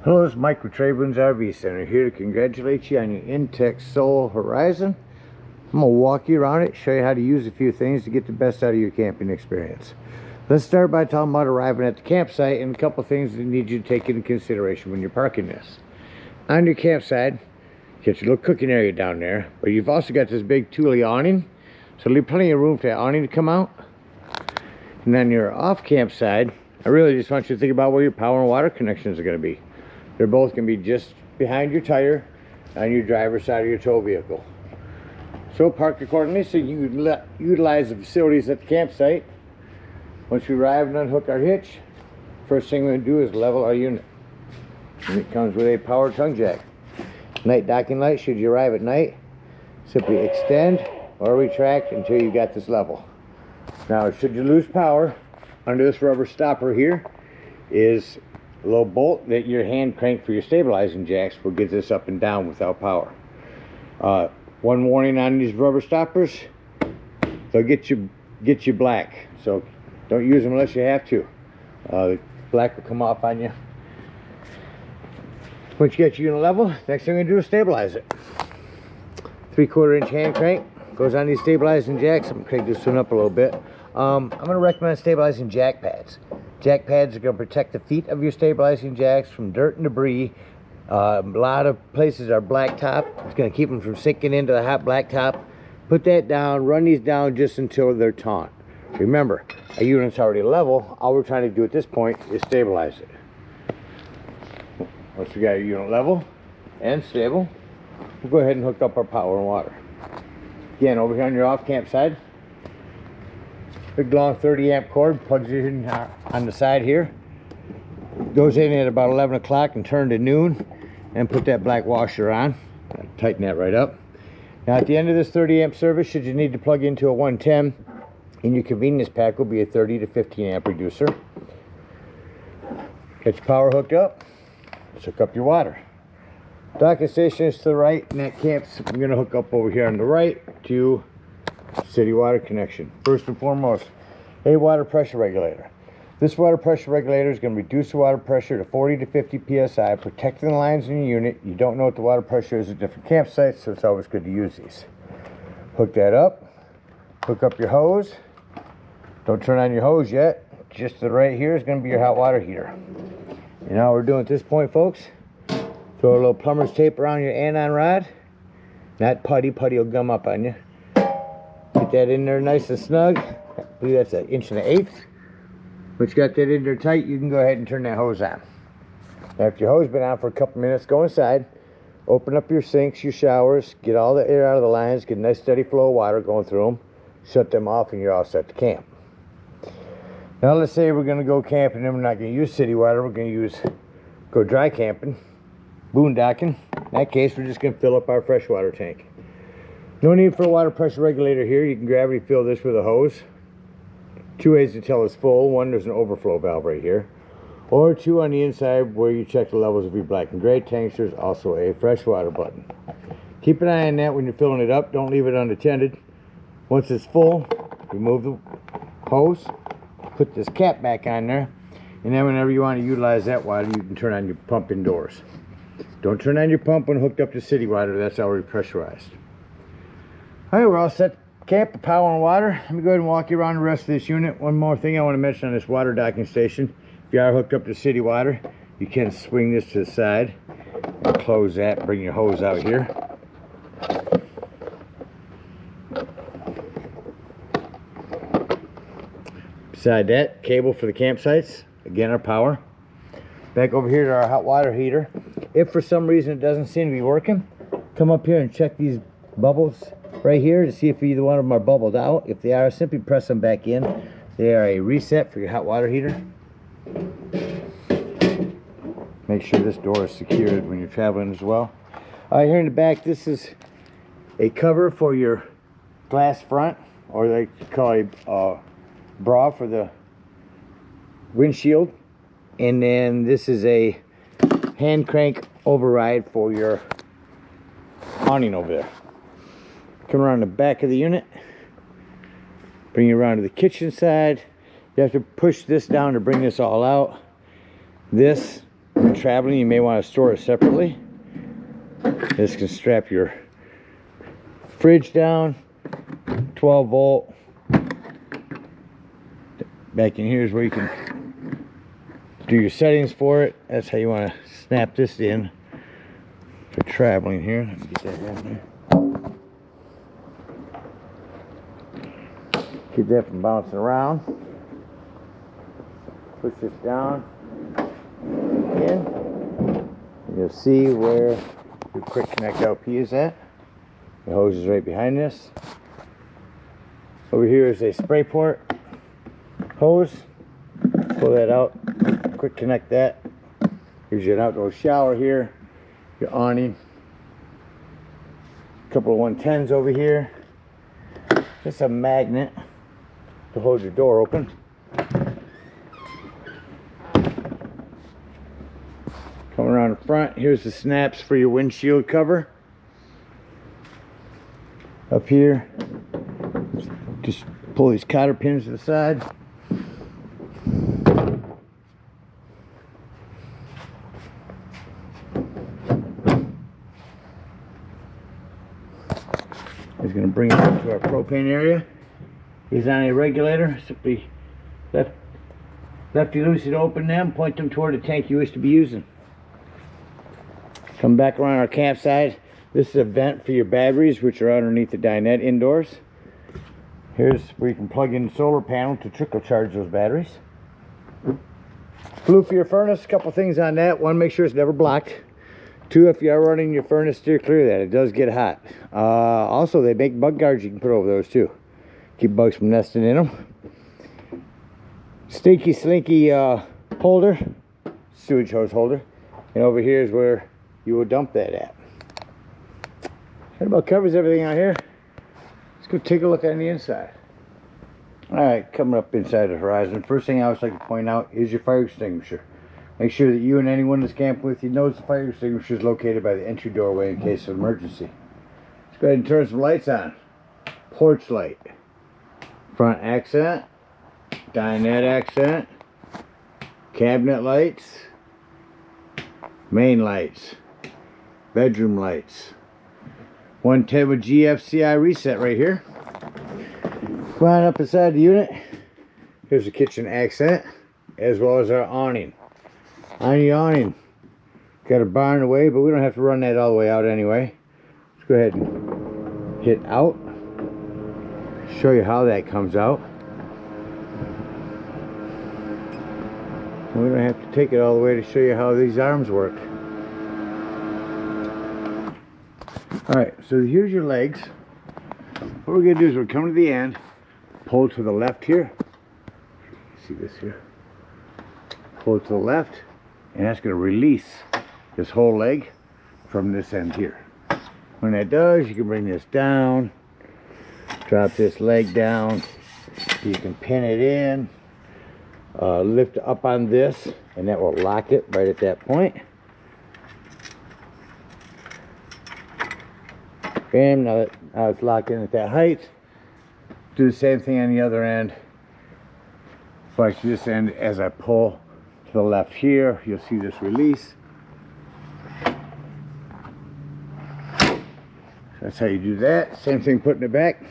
Hello, it's Mike with TradeWinds RV Center, here to congratulate you on your Intech Sol Horizon. I'm going to walk you around it, show you how to use a few things to get the best out of your camping experience. Let's start by talking about arriving at the campsite and a couple things that need you to take into consideration when you're parking this. On your campsite, you got your little cooking area down there, but you've also got this big tulle awning, so leave plenty of room for that awning to come out. And then your off campsite, I really just want you to think about where your power and water connections are going to be. They're both going to be just behind your tire on your driver's side of your tow vehicle. So park accordingly so you can utilize the facilities at the campsite. Once we arrive and unhook our hitch, first thing we're going to do is level our unit. And it comes with a power tongue jack. Night docking light, should you arrive at night, simply extend or retract until you got this level. Now, should you lose power, under this rubber stopper here is a little bolt that your hand crank for your stabilizing jacks will get this up and down without power. One warning on these rubber stoppers, they'll get you black, so don't use them unless you have to. The black will come off on you. Once you get your unit level, next thing we're going to do is stabilize it. 3/4 inch hand crank goes on these stabilizing jacks. I'm going to crank this one up a little bit. I'm going to recommend stabilizing jack pads. Jack pads are going to protect the feet of your stabilizing jacks from dirt and debris. A lot of places are blacktop. It's going to keep them from sinking into the hot blacktop. Put that down, run these down just until they're taut. Remember, a unit's already level. All we're trying to do at this point is stabilize it. Once we got our unit level and stable, we'll go ahead and hook up our power and water. Again, over here on your off camp side, big long 30 amp cord plugs in on the side here, goes in at about 11 o'clock and turn to noon, and put that black washer on. Tighten that right up. Now at the end of this 30 amp service, should you need to plug into a 110, in your convenience pack will be a 30 to 15 amp reducer. Get your power hooked up, let's hook up your water. Docking station is to the right, and that camp's I'm going to hook up over here on the right to city water connection. First and foremost, a water pressure regulator. This water pressure regulator is going to reduce the water pressure to 40 to 50 psi, protecting the lines in your unit. You don't know what the water pressure is at different campsites, so it's always good to use these. Hook that up. Hook up your hose. Don't turn on your hose yet. Just to the right here is going to be your hot water heater. You know what we're doing at this point, folks? Throw a little plumber's tape around your anon rod. Not putty will gum up on you. Get that in there nice and snug. I believe that's 1 1/8 inches. Once you got that in there tight, you can go ahead and turn that hose on. After your hose been on for a couple minutes, go inside, open up your sinks, your showers, get all the air out of the lines, get a nice steady flow of water going through them, shut them off, and you're all set to camp. Now let's say we're going to go camping and we're not going to use city water, we're going to go dry camping, boondocking. In that case, we're just going to fill up our freshwater tank. No need for a water pressure regulator here. You can gravity fill this with a hose. 2 ways to tell it's full. One, there's an overflow valve right here. Or 2 on the inside where you check the levels of your black and gray tanks. There's also a freshwater button. Keep an eye on that when you're filling it up. Don't leave it unattended. Once it's full, remove the hose, put this cap back on there, and then whenever you want to utilize that water, you can turn on your pump indoors. Don't turn on your pump when hooked up to city water. That's already pressurized. Alright, we're all set to camp with power and water. Let me go ahead and walk you around the rest of this unit. One more thing I want to mention on this water docking station. If you are hooked up to city water, you can swing this to the side and close that, bring your hose out here. Beside that, cable for the campsites. Again, our power. Back over here to our hot water heater. If for some reason it doesn't seem to be working, come up here and check these bubbles right here to see if either one of them are bubbled out. If they are, simply press them back in. They are a reset for your hot water heater. Make sure this door is secured when you're traveling as well. Here in the back, this is a cover for your glass front, or they call a bra for the windshield. And then this is a hand crank override for your awning over there. Come around the back of the unit, bring it around to the kitchen side. You have to push this down to bring this all out. This you're traveling, you may want to store it separately. This can strap your fridge down. 12 volt. Back in here is where you can do your settings for it. That's how you want to snap this in for traveling here. Let me get that in there. Keep that from bouncing around. Push this down in. You'll see where your quick connect LP is at. The hose is right behind this. Over here is a spray port hose. Pull that out. Quick connect that. Here's your outdoor shower here. Your awning. A couple of 110s over here. Just a magnet to hold your door open. Coming around the front, here's the snaps for your windshield cover. Up here, just pull these cotter pins to the side. It's going to bring it up to our propane area. He's on a regulator. Simply lefty loosey to open them, point them toward the tank you wish to be using. Come back around our campsite. This is a vent for your batteries, which are underneath the dinette indoors. Here's where you can plug in the solar panel to trickle charge those batteries. Glue for your furnace, a couple things on that. One, make sure it's never blocked. Two, if you are running your furnace, steer clear of that. It does get hot. Also, they make bug guards you can put over those too. Keep bugs from nesting in them. Stinky slinky holder, sewage hose holder. And over here is where you will dump that at. That about covers everything out here. Let's go take a look on the inside. Alright, coming up inside the Horizon. First thing I always like to point out is your fire extinguisher. Make sure that you and anyone that's camping with you knows the fire extinguisher is located by the entry doorway in case of emergency. Let's go ahead and turn some lights on. Porch light. Front accent. Dinette accent. Cabinet lights. Main lights. Bedroom lights. 110 with GFCI reset right here. Right up inside the unit, here's the kitchen accent, as well as our awning. On the awning, got a bar in the way, but we don't have to run that all the way out anyway. Let's go ahead and hit out. Show you how that comes out. We don't have to take it all the way to show you how these arms work. Alright, so here's your legs. What we're going to do is we're coming to the end, pull to the left here. See this here? Pull to the left, and that's going to release this whole leg from this end here. When that does, you can bring this down, drop this leg down, you can pin it in, lift up on this, and that will lock it right at that point. Bam, now it's locked in at that height. Do the same thing on the other end. Flex this end as I pull to the left here. You'll see this release. That's how you do that. Same thing putting it back.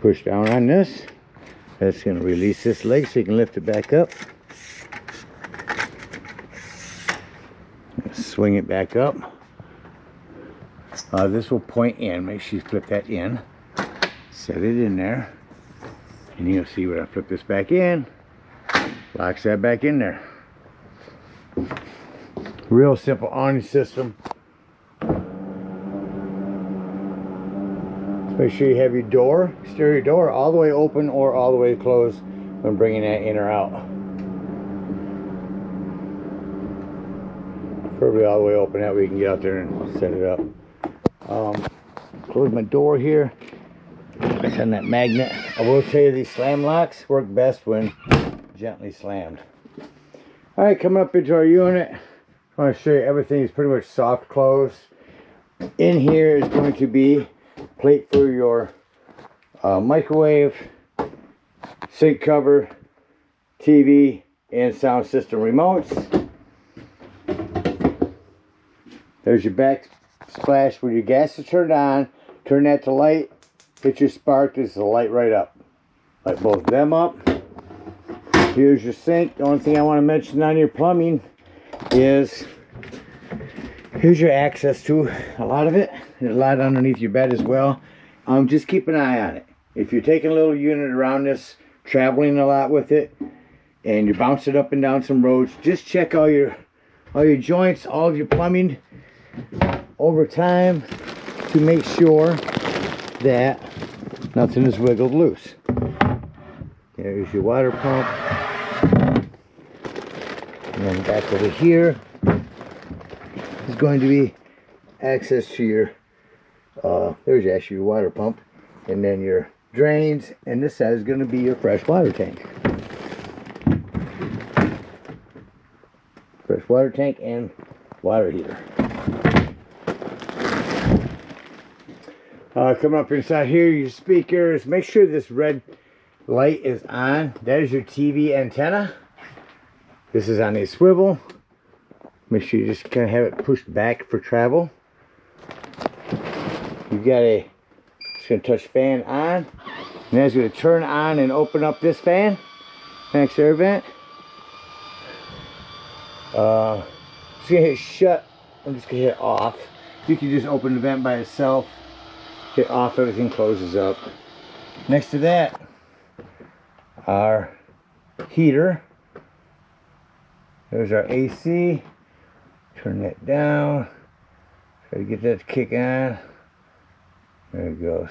Push down on this. That's going to release this leg so you can lift it back up. Swing it back up. This will point in. Make sure you flip that in. Set it in there. And you'll see when I flip this back in, locks that back in there. Real simple awning system. Make sure you have your door, exterior door, all the way open or all the way closed when bringing that in or out. Preferably all the way open, that way you can get out there and set it up. Close my door here. It's on that magnet. I will tell you these slam locks work best when gently slammed. Alright, coming up into our unit, I want to show you everything is pretty much soft close. In here is going to be a plate for your microwave, sink cover, TV, and sound system remotes. There's your backsplash when your gas is turned on. Turn that to light. Hit your spark. This is the light right up. Light both of them up. Here's your sink. The only thing I want to mention on your plumbing is here's your access to a lot of it. There's a lot underneath your bed as well. Just keep an eye on it. If you're taking a little unit around this, traveling a lot with it, and you're bouncing up and down some roads, just check all your joints, all of your plumbing over time to make sure that nothing is wiggled loose. There's your water pump. And then back over here is going to be access to your, there's actually your water pump. And then your drains. And this side is going to be your fresh water tank. Fresh water tank and water heater. Coming up inside here, your speakers. Make sure this red light is on. That is your TV antenna. This is on a swivel. Make sure you just kind of have it pushed back for travel. You've got a, it's going to touch fan on. And that's going to turn on and open up this fan. Max air vent. Just going to hit shut. I'm just going to hit off. You can just open the vent by itself. Hit off, everything closes up. Next to that, our heater. There's our AC. Turn that down. Try to get that to kick on. There it goes.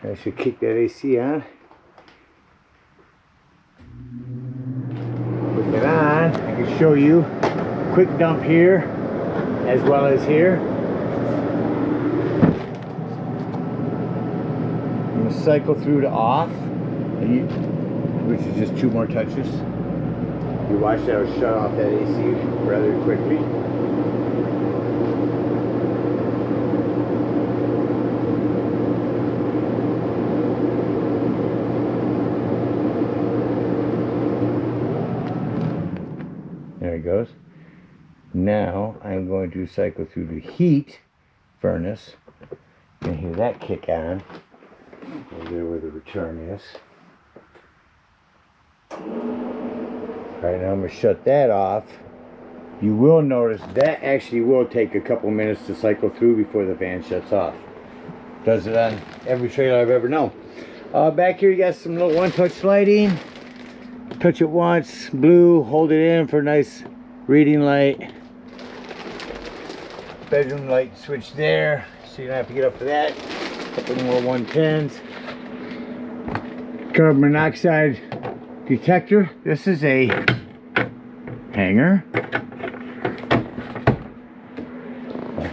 I should kick that AC on. With it on, I can show you a quick dump here as well as here. I'm going to cycle through to off, which is just 2 more touches. You watch that, I'll shut off that AC rather quickly. There it goes. Now I'm going to cycle through the heat furnace and hear that kick on. Over there where the return is. Alright, now I'm going to shut that off. You will notice that actually will take a couple minutes to cycle through before the fan shuts off. Does it on every trailer I've ever known. Back here you got some little one-touch lighting. Touch it once, blue, hold it in for a nice reading light. Bedroom light switch there, so you don't have to get up for that. A couple more 110s. Carbon monoxide detector. This is a hanger.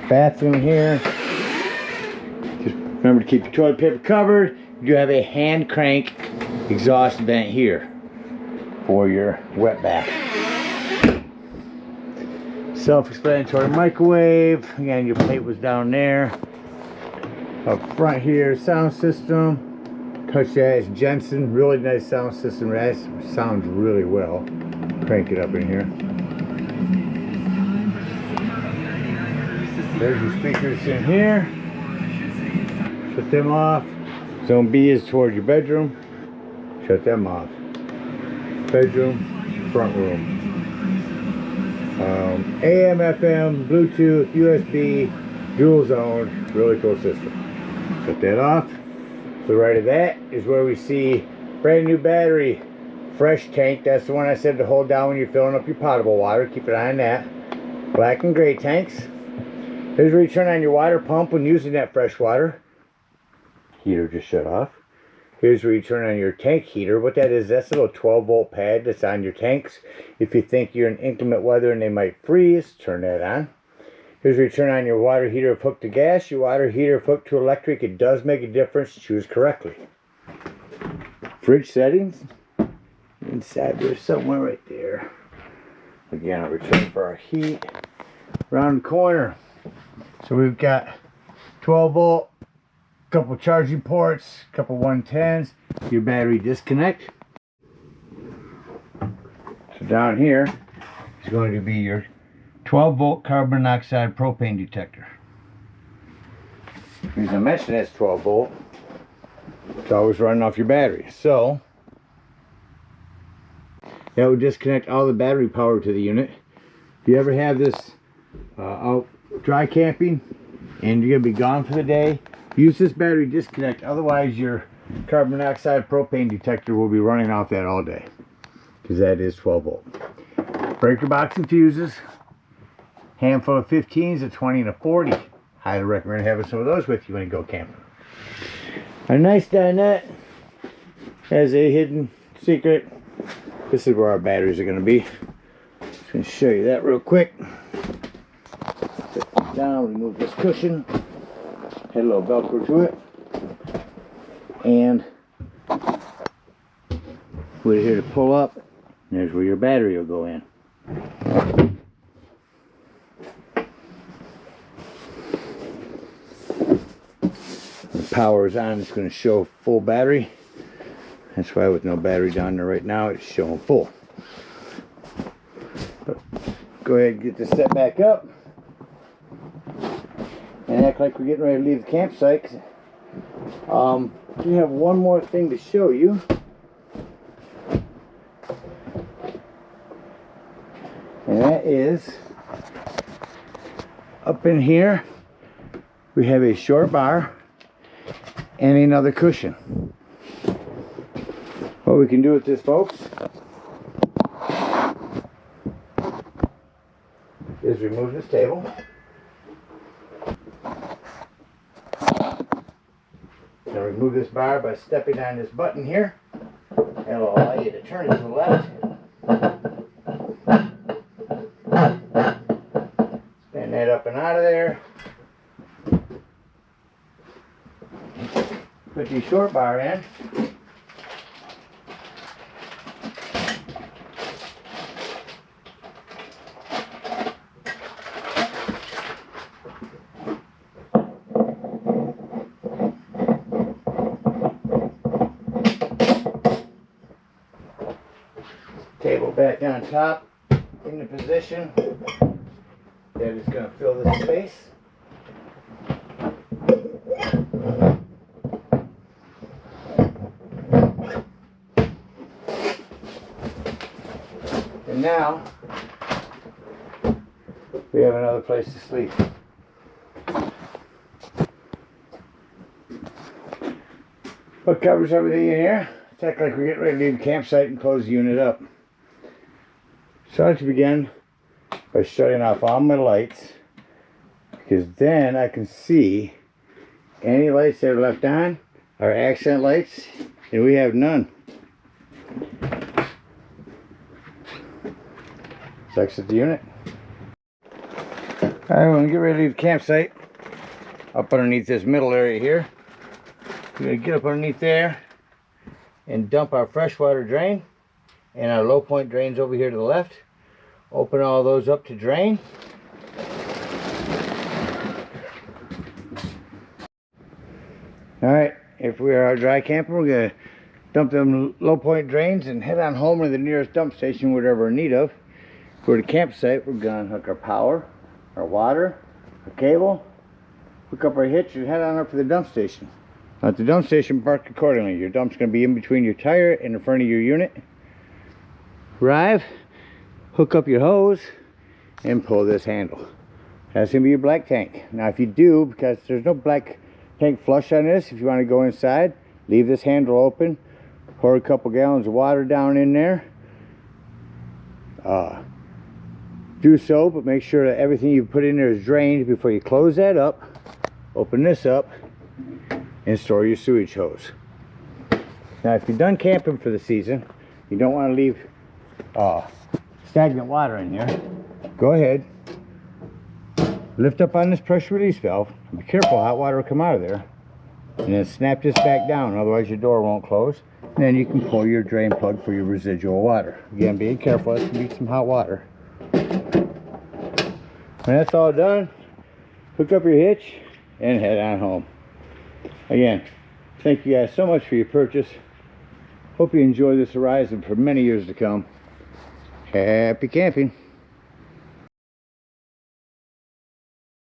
Bathroom here. Just remember to keep your toilet paper covered. You have a hand crank exhaust vent here for your wet bath. Self-explanatory microwave. Again, your plate was down there. Up front here, sound system. Touch that, it's Jensen. Really nice sound system. That sounds really well. Crank it up in here. There's your speakers in here. Shut them off. Zone B is toward your bedroom. Shut them off. Bedroom, front room. AM, FM, Bluetooth, USB, dual zone. Really cool system. Shut that off. To the right of that is where we see brand new battery, fresh tank. That's the one I said to hold down when you're filling up your potable water. Keep an eye on that. Black and gray tanks. Here's where you turn on your water pump when using that fresh water. Heater just shut off. Here's where you turn on your tank heater. What that is, that's a little 12-volt pad that's on your tanks. If you think you're in inclement weather and they might freeze, turn that on. Here's where you turn on your water heater if hooked to gas, your water heater if hooked to electric. It does make a difference. Choose correctly. Fridge settings. Inside there's somewhere right there. Again, I'll return for our heat. Around the corner. So we've got 12-volt, couple charging ports, couple 110s, your battery disconnect. So down here is going to be your 12-volt carbon monoxide propane detector. The reason I mention that's 12 volt, it's always running off your battery. So that would disconnect all the battery power to the unit. If you ever have this out dry camping and you're gonna be gone for the day, use this battery disconnect. Otherwise, your carbon monoxide propane detector will be running off that all day, because that is 12 volt. Breaker box and fuses, handful of 15s, a 20 and a 40. Highly recommend having some of those with you when you go camping. Our nice dinette has a hidden secret. This is where our batteries are going to be. Just going to show you that real quick. Set this down, remove this cushion, had a little Velcro to it, and put it here to pull up. And there's where your battery will go in. Power is on, it's going to show full battery. That's why with no battery down there right now, it's showing full. But go ahead and get this set back up and act like we're getting ready to leave the campsite. We have one more thing to show you. And that is up in here we have a short bar and another cushion. What we can do with this, folks, is remove this table. Now remove this bar by stepping on this button here. That'll allow you to turn it to the left. Spin that up and out of there. Put the short bar in. Table back on top in the position that is going to fill this space. And now we have another place to sleep. What covers everything in here? It's like we're getting ready to leave the campsite and close the unit up. So I like to begin by shutting off all my lights, because then I can see any lights that are left on are accent lights, and we have none. Let's exit the unit. Alright, we're going to get ready to leave the campsite. Up underneath this middle area here, we're going to get up underneath there and dump our freshwater drain and our low point drains over here to the left. Open all those up to drain. Alright, if we are dry camping, we're going to dump them low point drains and head on home to the nearest dump station, whatever we're in need of. For the campsite, we're going to hook our power, our water, our cable, hook up our hitch, and head on up to the dump station. Now, at the dump station, park accordingly. Your dump's going to be in between your tire and in front of your unit. Arrive, hook up your hose, and pull this handle. That's going to be your black tank. Now, if you do, because there's no black tank flush on this, if you want to go inside, leave this handle open, pour a couple gallons of water down in there. Do so, but make sure that everything you put in there is drained before you close that up. Open this up and store your sewage hose. Now, if you're done camping for the season, you don't want to leave stagnant water in here. Go ahead, lift up on this pressure release valve. Be careful, hot water will come out of there. And then snap this back down, otherwise your door won't close. And then you can pull your drain plug for your residual water. Again, being careful, this can be some hot water. When that's all done, hook up your hitch and head on home. Again, thank you guys so much for your purchase. Hope you enjoy this Horizon for many years to come. Happy camping.